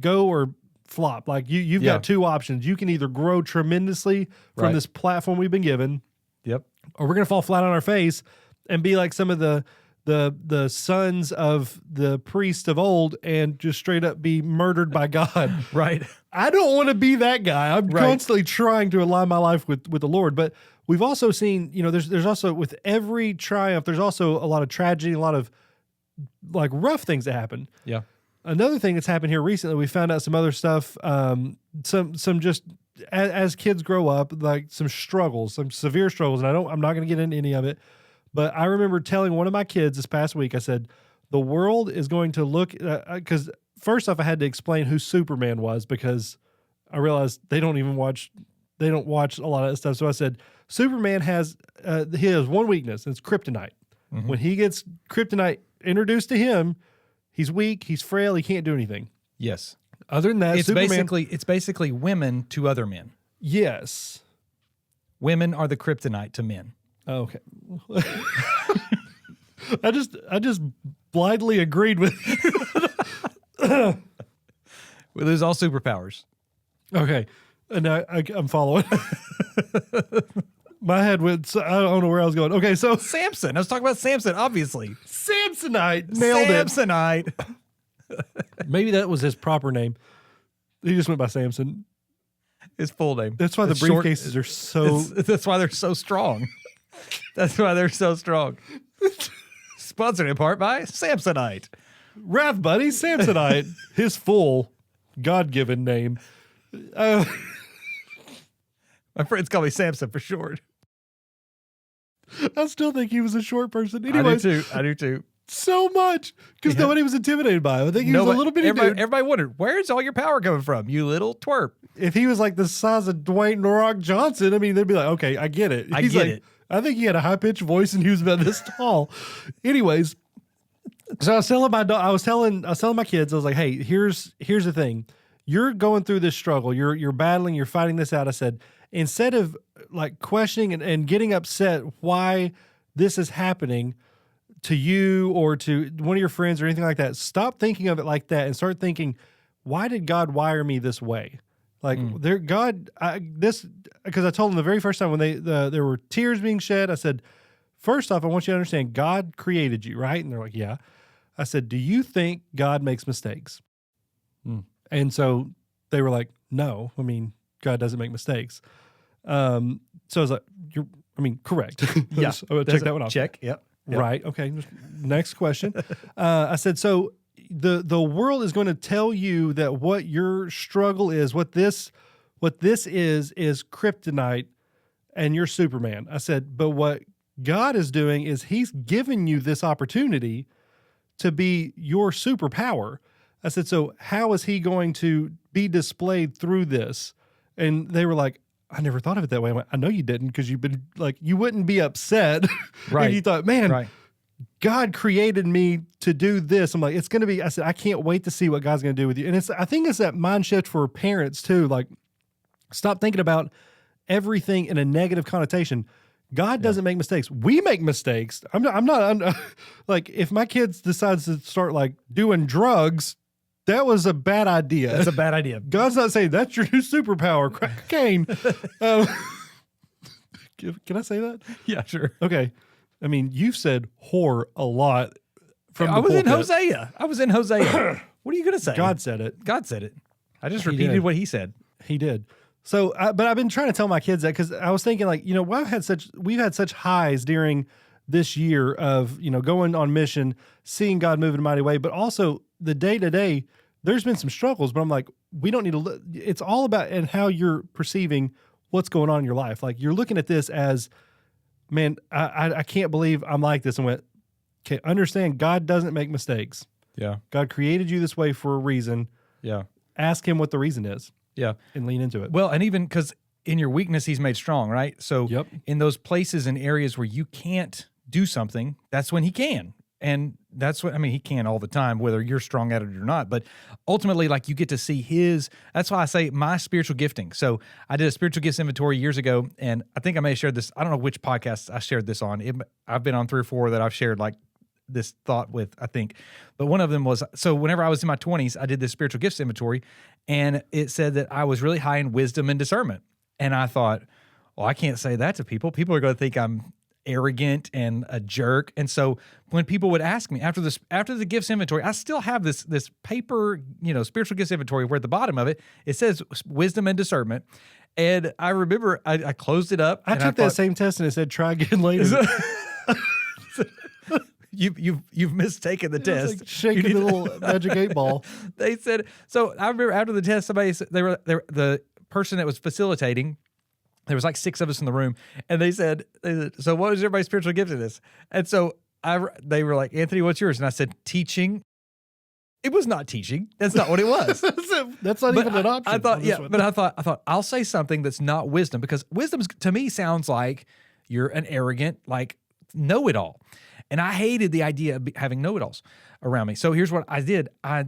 go or flop. Like you've got two options. You can either grow tremendously from this platform we've been given. Yep. Or we're going to fall flat on our face and be like some of the sons of the priest of old and just straight up be murdered by God. Right. I don't want to be that guy. I'm constantly trying to align my life with the Lord. But we've also seen, you know, there's also with every triumph, there's also a lot of tragedy, a lot of like rough things that happen. Yeah. Another thing that's happened here recently, we found out some other stuff, some just as kids grow up, like some struggles, some severe struggles. And I'm not going to get into any of it. But I remember telling one of my kids this past week, I said, The world is going to look, because first off, I had to explain who Superman was because I realized they don't watch a lot of that stuff. So I said, Superman has one weakness, and it's kryptonite. Mm-hmm. When he gets kryptonite introduced to him, he's weak, he's frail, he can't do anything. Yes. Other than that, It's basically women to other men. Yes. Women are the kryptonite to men. Okay. I just blindly agreed with you. We lose all superpowers. Okay. And I'm following. My head went, I don't know where I was going. Okay, so Samson. I was talking about Samson, obviously. Samsonite. Nailed it. Samsonite. Maybe that was his proper name. He just went by Samson. His full name. That's why the briefcases are so... That's why they're so strong. That's why they're so strong. Sponsored in part by Samsonite. WrathBuddies, Samsonite. His full God-given name. My friends call me Samson for short. I still think he was a short person. Anyways, I do too. So much. Because nobody was intimidated by him. I think he was a little bitty dude. Everybody wondered, where's all your power coming from, you little twerp? If he was like the size of Dwayne "The Rock" Johnson, I mean, they'd be like, okay, I get it. I get it. I think he had a high-pitched voice and he was about this tall. Anyways, so I was telling my kids, I was like, hey, here's the thing. You're going through this struggle. You're battling, you're fighting this out. I said, instead of like questioning and getting upset why this is happening to you or to one of your friends or anything like that, stop thinking of it like that and start thinking, why did God wire me this way? Like because I told them the very first time when there were tears being shed, I said, first off, I want you to understand God created you, right? And they're like, yeah. I said, do you think God makes mistakes? And so they were like, no, I mean, God doesn't make mistakes. So I was like, correct. Yeah. I'm going to check that one off. Check. Yep. Right. Okay. Next question. I said, so the world is going to tell you that what your struggle is, what this is kryptonite and you're Superman. I said, but what God is doing is he's given you this opportunity to be your superpower. I said, so how is he going to be displayed through this? And they were like, I never thought of it that way. I went, I know you didn't, because you've been like, you wouldn't be upset if you thought, man, God created me to do this. I'm like, it's going to be, I said, I can't wait to see what God's going to do with you. And I think it's that mind shift for parents too. Like, stop thinking about everything in a negative connotation. God doesn't make mistakes. We make mistakes. I'm not like, if my kids decides to start like doing drugs, that was a bad idea. That's a bad idea. God's not saying that's your new superpower, crack cocaine. Can I say that? Yeah, sure. Okay. I mean, you've said whore a lot. I was in Hosea. What are you going to say? God said it. God said it. I just repeated what he said. He did. So, but I've been trying to tell my kids that because I was thinking like, we've had such highs during this year of, going on mission, seeing God move in a mighty way, but also the day to day, there's been some struggles, but I'm like, we don't need to it's all about and how you're perceiving what's going on in your life. Like you're looking at this as, man, I can't believe I'm like this, and went, okay, understand God doesn't make mistakes. Yeah. God created you this way for a reason. Yeah. Ask him what the reason is. Yeah. And lean into it. Well, and even because in your weakness, he's made strong, right? So in those places and areas where you can't do something, that's when he can. And that's what, he can all the time, whether you're strong at it or not. But ultimately, like you get to see that's why I say my spiritual gifting. So I did a spiritual gifts inventory years ago, and I think I may have shared this. I don't know which podcast I shared this on. I've been on 3 or 4 that I've shared like this thought with, I think. But one of them was, so whenever I was in my 20s, I did this spiritual gifts inventory, and it said that I was really high in wisdom and discernment. And I thought, well, I can't say that to people. People are going to think I'm arrogant and a jerk. And so when people would ask me after the gifts inventory, I still have this paper, spiritual gifts inventory where at the bottom of it, it says wisdom and discernment. And I remember I closed it up. I took that same test and it said, try again later. You've mistaken the test. Like shaking the little magic 8-ball. They said, so I remember after the test, the person that was facilitating, there was like 6 of us in the room, and they said, so what was everybody's spiritual gift in this? And so they were like, Anthony, what's yours? And I said, teaching. It was not teaching. That's not what it was. That's not even an option. I thought I'll say something that's not wisdom, because wisdom to me sounds like you're an arrogant, like know-it-all. And I hated the idea of having know-it-alls around me. So here's what I did. I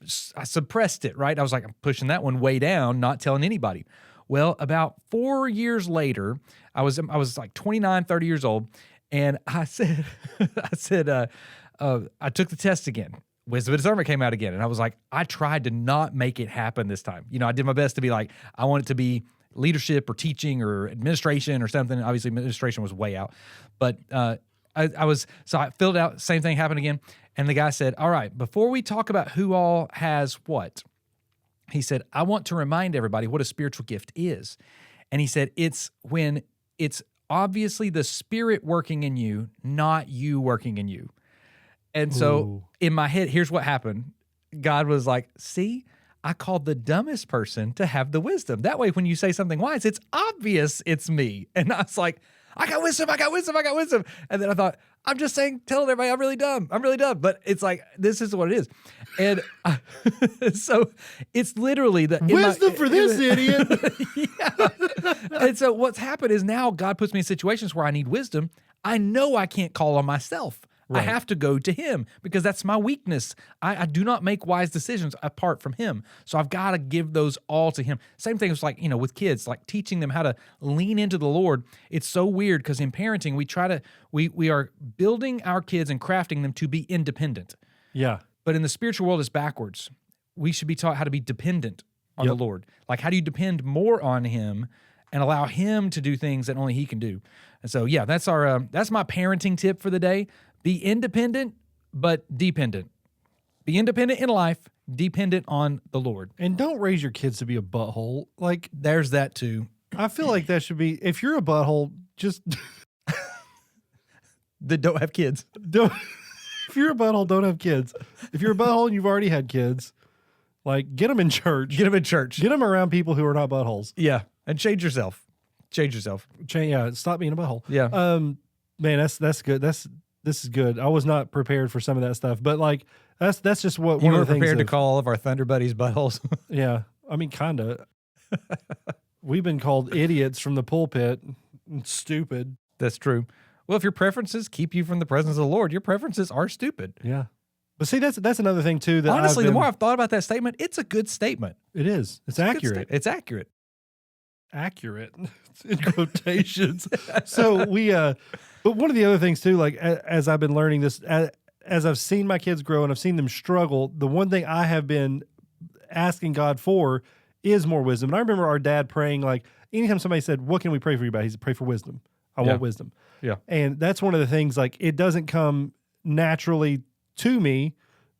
suppressed it, right? I was like, I'm pushing that one way down, not telling anybody. Well, about 4 years later, I was like 29, 30 years old. And I said, I took the test again. Wisdom and Discernment came out again. And I was like, I tried to not make it happen this time. I did my best to be like, I want it to be leadership or teaching or administration or something. Obviously, administration was way out. But so I filled out, same thing happened again. And the guy said, all right, before we talk about who all has what, he said, I want to remind everybody what a spiritual gift is. And he said, it's when it's obviously the Spirit working in you, not you working in you. And so in my head, here's what happened. God was like, see, I called the dumbest person to have the wisdom. That way, when you say something wise, it's obvious it's me. And I was like, I got wisdom. And then I thought, I'm just telling everybody I'm really dumb. But it's like, this is what it is. And so it's literally the wisdom for this idiot. Yeah. And so what's happened is now God puts me in situations where I need wisdom. I know I can't call on myself. Right. I have to go to him because that's my weakness. I do not make wise decisions apart from him. So I've got to give those all to him. Same thing as like, with kids, like teaching them how to lean into the Lord. It's so weird because in parenting, we are building our kids and crafting them to be independent. Yeah. But in the spiritual world, it's backwards. We should be taught how to be dependent on the Lord. Like, how do you depend more on him and allow him to do things that only he can do? And so, yeah, that's my parenting tip for the day. Be independent, but dependent. Be independent in life, dependent on the Lord. And don't raise your kids to be a butthole. Like, there's that too. I feel like that should be, if you're a butthole, just that don't have kids. If you're a butthole, don't have kids. If you're a butthole and you've already had kids, like, get them in church. Get them in church. Get them around people who are not buttholes. Yeah, and change yourself. Yeah, stop being a butthole. Yeah. Man, that's good. This is good. I was not prepared for some of that stuff, but like that's just what you one were of the things prepared to call all of our Thunder Buddies buttholes. Yeah, I mean, kinda. We've been called idiots from the pulpit. Stupid. That's true. Well, if your preferences keep you from the presence of the Lord, your preferences are stupid. Yeah. But see, that's another thing too. That honestly, the more I've thought about that statement, it's a good statement. It is. It's accurate. It's accurate. Accurate in quotations. So but one of the other things too, like as I've been learning this, as I've seen my kids grow and I've seen them struggle, the one thing I have been asking God for is more wisdom. And I remember our dad praying, like, anytime somebody said, what can we pray for you about? He said, pray for wisdom. I want wisdom. Yeah. And that's one of the things, like, it doesn't come naturally to me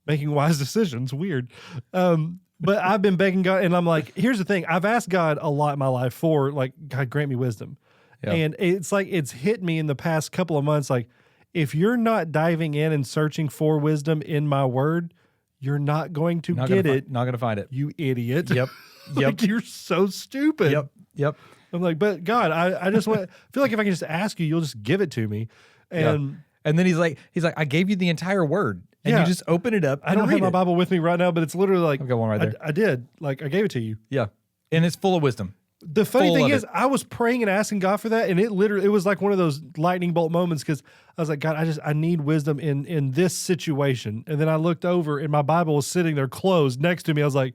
making wise decisions. Weird. But I've been begging God, and I'm like, here's the thing. I've asked God a lot in my life for, like, God, grant me wisdom. Yeah. And it's like, it's hit me in the past couple of months. Like, if you're not diving in and searching for wisdom in my word, you're not going to get it. Not going to find it. You idiot. Yep. Like, you're so stupid. Yep. I'm like, but God, I just want, I feel like if I can just ask you, you'll just give it to me. And then he's like, I gave you the entire word. And you just open it up. I don't have my Bible with me right now, but it's literally like, I've got one right there. I did. Like, I gave it to you. Yeah. And it's full of wisdom. The funny thing is, I was praying and asking God for that, and it was like one of those lightning bolt moments, because I was like, God, I need wisdom in this situation. And then I looked over, and my Bible was sitting there closed next to me. I was like,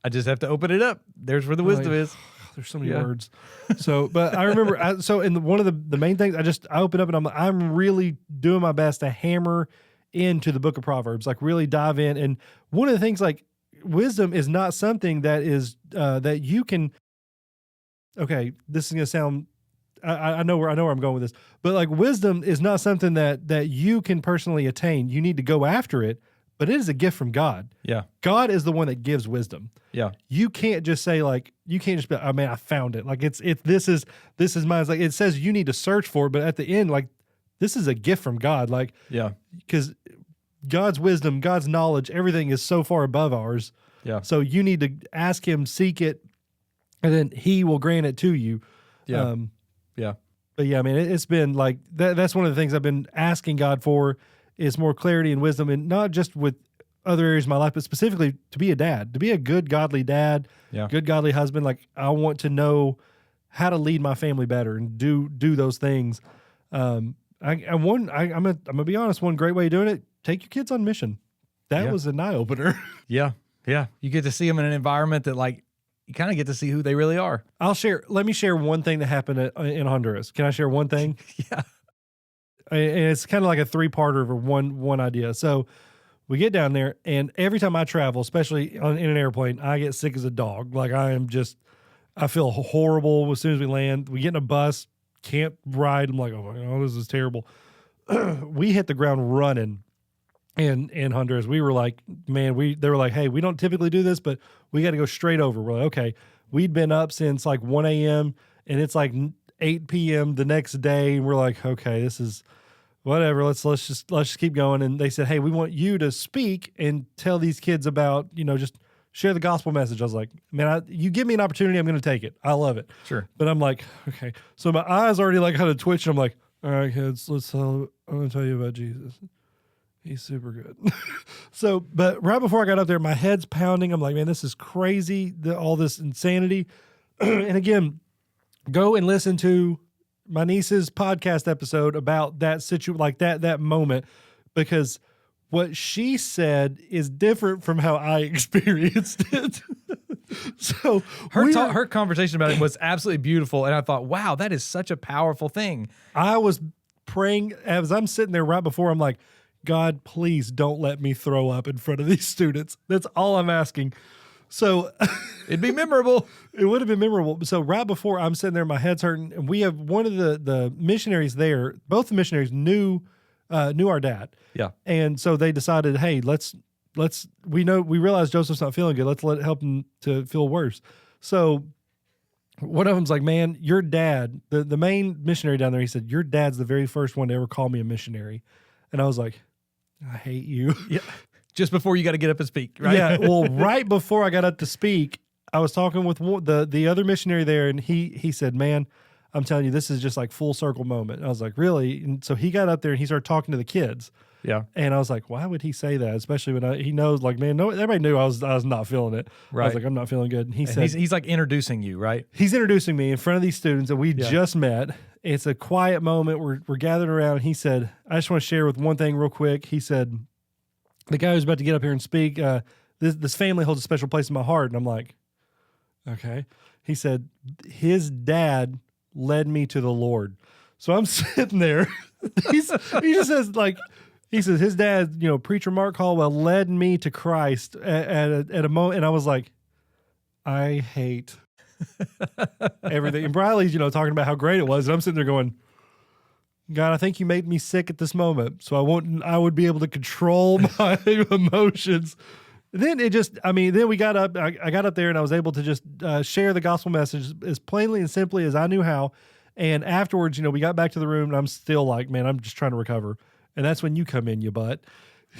I just have to open it up. There's where the wisdom is. There's so many words. So, but I remember, one of the main things, I open up and I'm really doing my best to hammer into the book of Proverbs, like really dive in. And one of the things, like, wisdom is not something that is, that you can, okay, this is going to sound, I know where I'm going with this, but like, wisdom is not something that you can personally attain. You need to go after it, but it is a gift from God. Yeah. God is the one that gives wisdom. Yeah. You can't just say, like, you can't just be, oh man, I found it. Like, this is mine. It's like, it says you need to search for it, but at the end, like, this is a gift from God. Like, yeah, because God's wisdom, God's knowledge, everything is so far above ours. Yeah. So you need to ask him, seek it, and then he will grant it to you. Yeah. Yeah. But yeah, I mean, it's been like that's one of the things I've been asking God for is more clarity and wisdom, and not just with other areas of my life, but specifically to be a dad, to be a good, godly dad, good, godly husband. Like I want to know how to lead my family better and do those things. I'm gonna be honest. One great way of doing it: take your kids on mission. That was an eye opener. Yeah. You get to see them in an environment that like you kind of get to see who they really are. Let me share one thing that happened in Honduras. Can I share one thing? Yeah. And it's kind of like a 3-parter of one idea. So we get down there, and every time I travel, especially in an airplane, I get sick as a dog. Like I feel horrible as soon as we land. We get in a bus, can't ride. I'm like, oh my God, this is terrible. We hit the ground running in Honduras. We were like, man, they were like, hey, we don't typically do this, but we got to go straight over. We're like, okay. We'd been up since like 1 a.m. and it's like 8 p.m. the next day. And we're like, okay, this is whatever. Let's just keep going. And they said, hey, we want you to speak and tell these kids about, just share the gospel message. I was like, man, you give me an opportunity, I'm going to take it. I love it. Sure. But I'm like, okay. So my eyes already like kind of twitch. And I'm like, all right, kids, I'm going to tell you about Jesus. He's super good. But right before I got up there, my head's pounding. I'm like, man, this is crazy, all this insanity. And again, go and listen to my niece's podcast episode about that situation, like that moment, because what she said is different from how I experienced it. So her conversation about it was absolutely beautiful. And I thought, wow, that is such a powerful thing. I was praying as I'm sitting there right before, I'm like, God, please don't let me throw up in front of these students. That's all I'm asking. So it'd be memorable. It would have been memorable. So right before I'm sitting there, my head's hurting, and we have one of the missionaries there. Both the missionaries knew our dad. Yeah. And so they decided, hey, we realize Joseph's not feeling good. Let's help him to feel worse. So one of them's like, man, your dad, the main missionary down there, he said, your dad's the very first one to ever call me a missionary. And I was like, I hate you. Yeah. Just before you got to get up and speak, right? Yeah. Well, right before I got up to speak, I was talking with the other missionary there, and he said, man, I'm telling you, this is just like full circle moment. And I was like, really? And so he got up there and he started talking to the kids. Yeah. And I was like, why would he say that? Especially when he knows, like, man, no, everybody knew I was not feeling it. Right. I was like, I'm not feeling good. And he said, he's like introducing you, right? He's introducing me in front of these students that we just met. It's a quiet moment. We're gathered around. He said, I just want to share with one thing real quick. He said, the guy who's about to get up here and speak, this family holds a special place in my heart. And I'm like, okay. He said, his dad led me to the Lord. So I'm sitting there. He just says, like, he says his dad, preacher Mark Caldwell led me to Christ at a moment. And I was like, I hate everything. And Briley's, talking about how great it was. And I'm sitting there going, God, I think you made me sick at this moment. So I would be able to control my emotions. And then then we got up, I got up there and I was able to just share the gospel message as plainly and simply as I knew how. And afterwards, we got back to the room and I'm still like, man, I'm just trying to recover. And that's when you come in, you butt.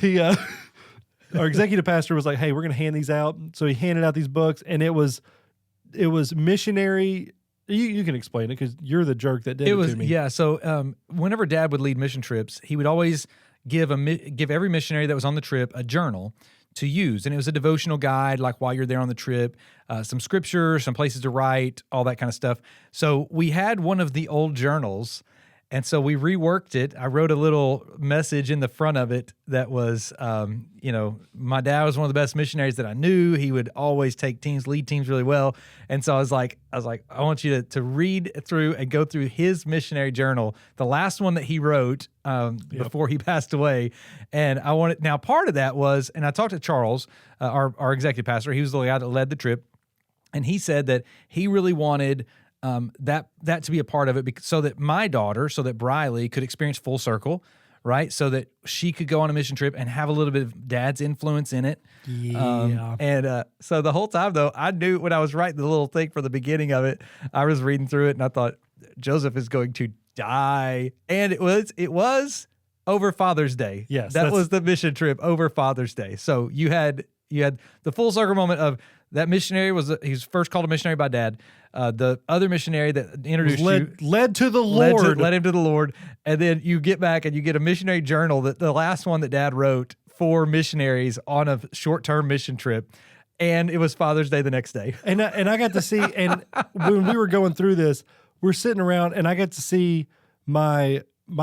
Our executive pastor was like, hey, we're going to hand these out. So he handed out these books, and it was missionary. You can explain it because you're the jerk that did it to me. Yeah. So whenever Dad would lead mission trips, he would always give every missionary that was on the trip a journal to use. And it was a devotional guide, like while you're there on the trip, some scripture, some places to write, all that kind of stuff. So we had one of the old journals, and so we reworked it. I wrote a little message in the front of it that was, my dad was one of the best missionaries that I knew. He would always lead teams really well. And so I was like, I want you to read through and go through his missionary journal, the last one that he wrote before he passed away. And now part of that was, and I talked to Charles, our executive pastor. He was the guy that led the trip. And he said that he really wanted that to be a part of it, so that my daughter, so that Briley could experience full circle, right? So that she could go on a mission trip and have a little bit of Dad's influence in it. Yeah. So the whole time, though, I knew when I was writing the little thing for the beginning of it, I was reading through it and I thought, Joseph is going to die. And it was over Father's Day. Yes. That was the mission trip over Father's Day. So you had the full circle moment of That missionary he was first called a missionary by Dad. The other missionary that introduced led to the Lord. led him to the Lord. And then you get back and you get a missionary journal, that the last one that Dad wrote for missionaries on a short-term mission trip. And it was Father's Day the next day. And I got to see, and when we were going through this, we're sitting around, and I got to see my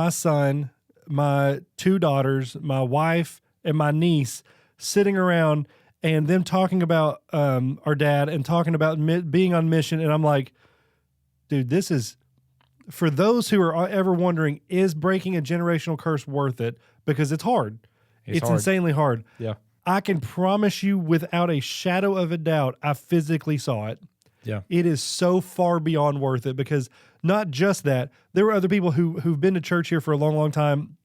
son, my 2 daughters, my wife, and my niece sitting around, and them talking about our dad and talking about being on mission. And I'm like, dude, this is, for those who are ever wondering, is breaking a generational curse worth it? Because it's hard. It's hard. insanely hard. Yeah. I can promise you without a shadow of a doubt, I physically saw it. Yeah. It is so far beyond worth it, because not just that, there were other people who've been to church here for a long, long time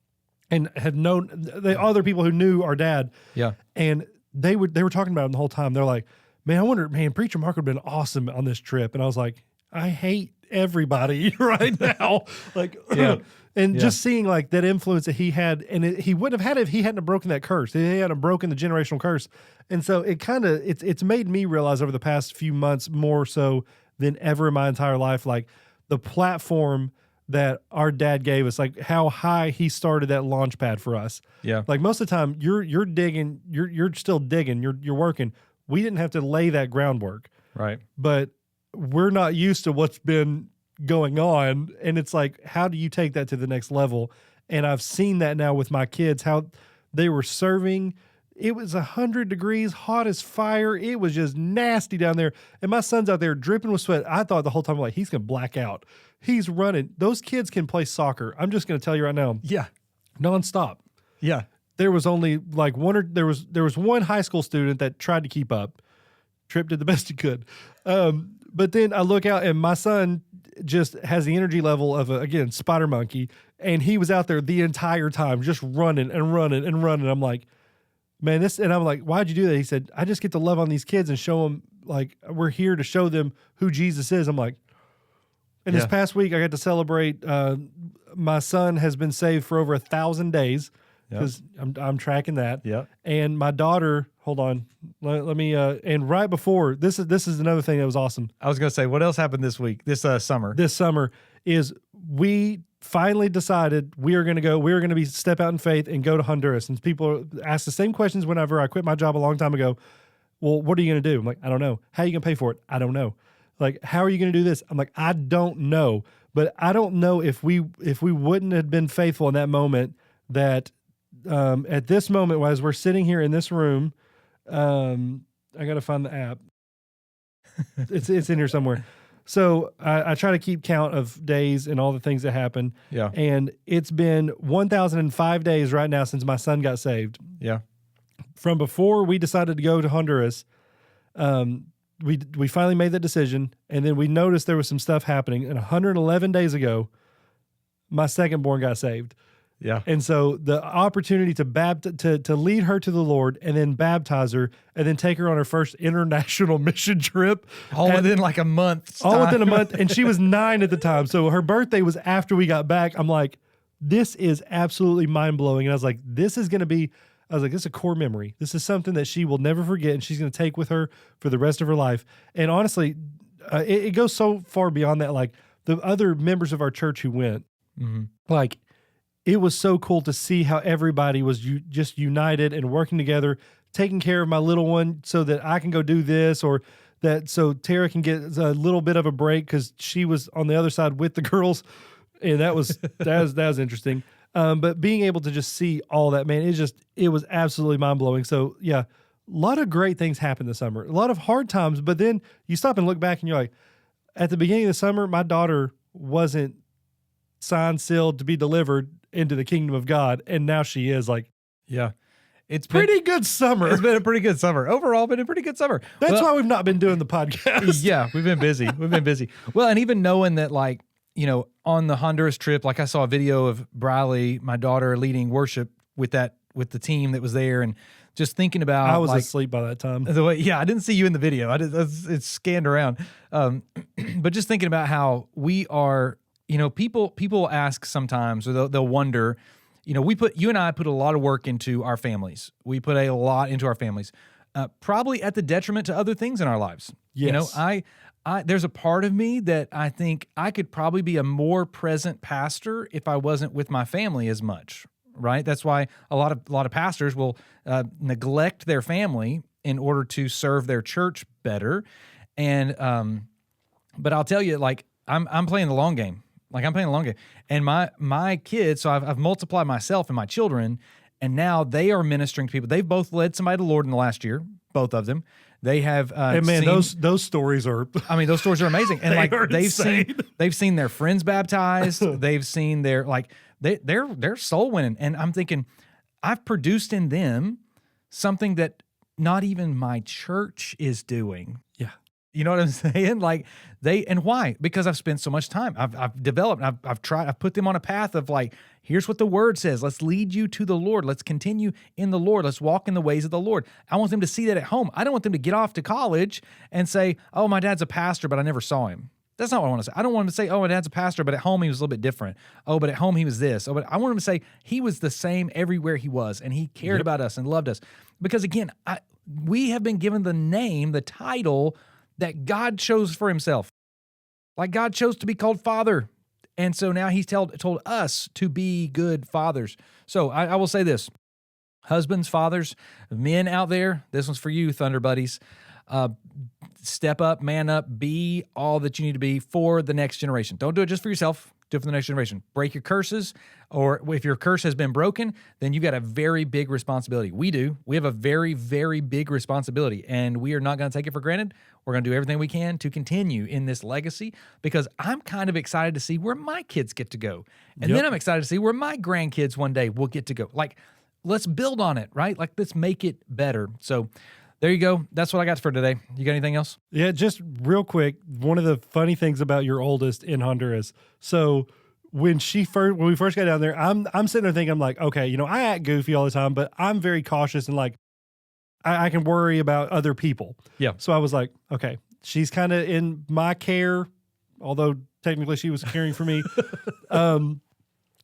and had known other people who knew our dad. Yeah. And they were talking about him the whole time. They're like, man, Preacher Mark would have been awesome on this trip. And I was like, I hate everybody right now. Like, Yeah. And just seeing like that influence that he had, and he wouldn't have had it if he hadn't broken that curse. He hadn't broken the generational curse. And so it's made me realize over the past few months, more so than ever in my entire life, like the platform that our dad gave us, like how high he started that launch pad for us. Yeah. Like most of the time you're digging, you're still digging, you're working. We didn't have to lay that groundwork. Right. But we're not used to what's been going on, and it's like, how do you take that to the next level? And I've seen that now with my kids, how they were serving. It was 100 degrees, hot as fire. It was just nasty down there, and my son's out there dripping with sweat. I thought the whole time, like, he's gonna black out. He's running. Those kids can play soccer. I'm just gonna tell you right now, Yeah. nonstop. Yeah. There was only like there was one high school student that tried to keep up. Tripp did the best he could. But then I look out, and my son just has the energy level of again, spider monkey. And he was out there the entire time, just running and running and running. I'm like, man, and I'm like, why'd you do that? He said, I just get to love on these kids and show them, like, we're here to show them who Jesus is. I'm like, and this past week I got to celebrate, my son has been saved for over 1,000 days, because I'm tracking that. Yeah. And my daughter, hold on, let me. And right before this is another thing that was awesome. I was going to say, what else happened this week, this summer? This summer is we finally decided we are going to be step out in faith and go to Honduras. And people ask the same questions whenever I quit my job a long time ago. Well, what are you going to do? I'm like, I don't know. How are you going to pay for it? I don't know. Like, how are you going to do this? I'm like, I don't know. But I don't know if we wouldn't have been faithful in that moment, that at this moment, as we're sitting here in this room, I got to find the app. It's in here somewhere. So I try to keep count of days and all the things that happen. Yeah. And it's been 1,005 days right now since my son got saved. Yeah. From before we decided to go to Honduras, we finally made that decision, and then we noticed there was some stuff happening. And 111 days ago, my second born got saved. Yeah. And so the opportunity to lead her to the Lord, and then baptize her, and then take her on her first international mission trip. All within like a month. All within a month. And she was 9 at the time. So her birthday was after we got back. I'm like, this is absolutely mind blowing. And I was like, this is a core memory. This is something that she will never forget, and she's going to take with her for the rest of her life. And honestly, it goes so far beyond that. Like the other members of our church who went, like, it was so cool to see how everybody was just united and working together, taking care of my little one so that I can go do this, or that so Tara can get a little bit of a break because she was on the other side with the girls. And that was interesting. But being able to just see all that, man, it was absolutely mind blowing. So yeah, a lot of great things happened this summer, a lot of hard times, but then you stop and look back and you're like, at the beginning of the summer, my daughter wasn't signed, sealed to be delivered into the kingdom of God. And now she is. Like, yeah, it's pretty good summer. It's been a pretty good summer. Overall, been a pretty good summer. That's why we've not been doing the podcast. Yeah, we've been busy. Well, and even knowing that, like, you know, on the Honduras trip, like I saw a video of Briley, my daughter, leading worship with the team that was there, and just thinking about, I was asleep by that time. The way, I didn't see you in the video. It's scanned around. But just thinking about how we are, you know, people ask sometimes, or they'll wonder, you know, you and I put a lot of work into our families. We put a lot into our families. probably at the detriment to other things in our lives. Yes. You know, I there's a part of me that I think I could probably be a more present pastor if I wasn't with my family as much, right? That's why a lot of pastors will neglect their family in order to serve their church better. And but I'll tell you, like I'm playing the long game. Like I'm playing the long game. And my kids, so I've multiplied myself and my children, and now they are ministering to people. They've both led somebody to the Lord in the last year, both of them. They have and man, those stories are I mean, those stories are amazing. And like insane. they've seen their friends baptized. They've seen their like they're soul winning. And I'm thinking, I've produced in them something that not even my church is doing. Yeah. You know what I'm saying? Like and why? Because I've spent so much time. I've developed, I've put them on a path of like, here's what the word says. Let's lead you to the Lord. Let's continue in the Lord. Let's walk in the ways of the Lord. I want them to see that at home. I don't want them to get off to college and say, oh, my dad's a pastor, but I never saw him. That's not what I want to say. I don't want them to say, oh, my dad's a pastor, but at home he was a little bit different. Oh, but at home he was this. Oh, but I want them to say he was the same everywhere he was, and he cared about us and loved us. Because again, we have been given the name, the title that God chose for himself. Like God chose to be called Father. And so now he's told us to be good fathers. So I will say this, husbands, fathers, men out there, this one's for you, Thunder Buddies. Step up, man up, be all that you need to be for the next generation. Don't do it just for yourself. Do it for the next generation. Break your curses, or if your curse has been broken, then you've got a very big responsibility. We do. We have a very, very big responsibility, and we are not going to take it for granted. We're going to do everything we can to continue in this legacy, because I'm kind of excited to see where my kids get to go. And then I'm excited to see where my grandkids one day will get to go. Like, let's build on it, right? Like, let's make it better. So there you go. That's what I got for today. You got anything else? Yeah, just real quick. One of the funny things about your oldest in Honduras. So when we first got down there, I'm sitting there thinking, I'm like, okay, you know, I act goofy all the time, but I'm very cautious and like, I can worry about other people. Yeah. So I was like, okay, she's kind of in my care, although technically she was caring for me.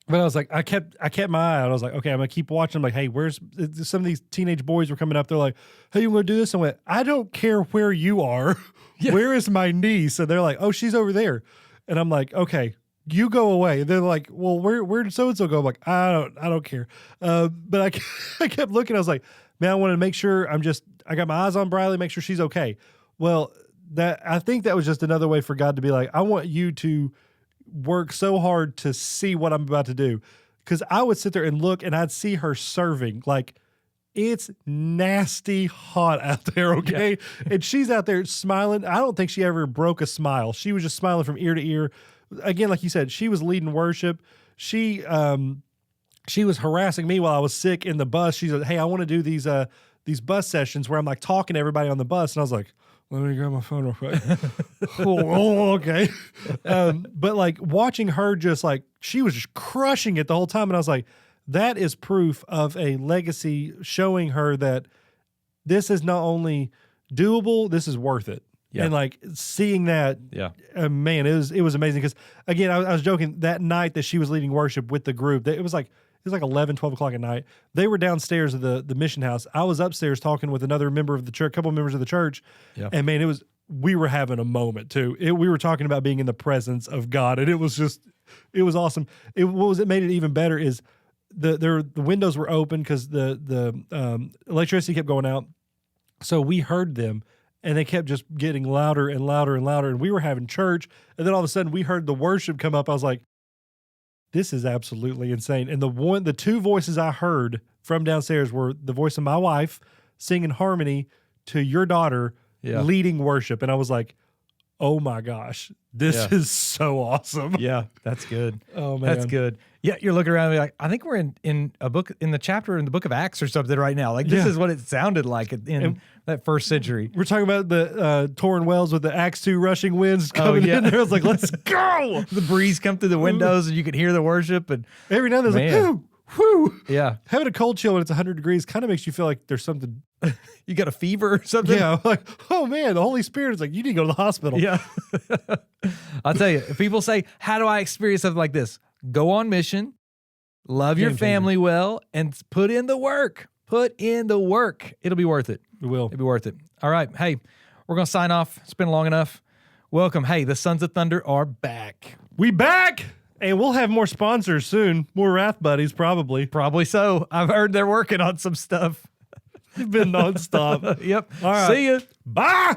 But I was like, I kept my eye out. I was like, okay, I'm gonna keep watching. I'm like, hey, where's some of these teenage boys were coming up? They're like, hey, you want to do this? I went, I don't care where you are. Yeah. Where is my niece? And they're like, oh, she's over there. And I'm like, okay, you go away. And they're like, well, where did so and so go? I'm like, I don't care. But I kept looking. I was like, man, I wanted to make sure I got my eyes on Briley, make sure she's okay. Well, I think that was just another way for God to be like, I want you to work so hard to see what I'm about to do. Because I would sit there and look and I'd see her serving. Like, it's nasty hot out there, okay? Yeah. And she's out there smiling. I don't think she ever broke a smile. She was just smiling from ear to ear. Again, like you said, she was leading worship. She was harassing me while I was sick in the bus. She said, hey, I want to do these bus sessions where I'm like talking to everybody on the bus. And I was like, let me grab my phone real quick. Oh, okay. But like watching her just like, she was just crushing it the whole time. And I was like, that is proof of a legacy showing her that this is not only doable, this is worth it. Yeah. And like seeing that, man, it was amazing. Because again, I was joking that night that she was leading worship with the group, it was like 11, 12 o'clock at night. They were downstairs of the mission house. I was upstairs talking with another member of the church, couple of members of the church. Yeah. And man, we were having a moment too. We were talking about being in the presence of God, and it was awesome. What made it even better is the windows were open because the electricity kept going out. So we heard them, and they kept just getting louder and louder and louder. And we were having church, and then all of a sudden we heard the worship come up. I was like, this is absolutely insane. And the two voices I heard from downstairs were the voice of my wife singing harmony to your daughter leading worship. And I was like, oh my gosh, this is so awesome. Yeah, that's good. Oh man. That's good. Yeah, you're looking around and be like, I think we're in a book, in the chapter in the book of Acts or something right now. Like this is what it sounded like in that first century. We're talking about the torn wells with the Acts 2 rushing winds coming in there. I was like, let's go. The breeze come through the windows and you could hear the worship. And every now and then there's like, whoo, whoo. Yeah. Having a cold chill when it's 100 degrees kind of makes you feel like there's something. You got a fever or something? Yeah. Like, oh man, the Holy Spirit is like, you need to go to the hospital. Yeah. I'll tell you, if people say, how do I experience something like this? Go on mission. Love your family well, and put in the work. Put in the work. It'll be worth it. We will. It'd be worth it. All right. Hey, we're going to sign off. It's been long enough. Welcome. Hey, the Sons of Thunder are back. We back! And we'll have more sponsors soon. More WrathBuddies, probably. Probably so. I've heard they're working on some stuff. It's been nonstop. Yep. All right. See ya. Bye!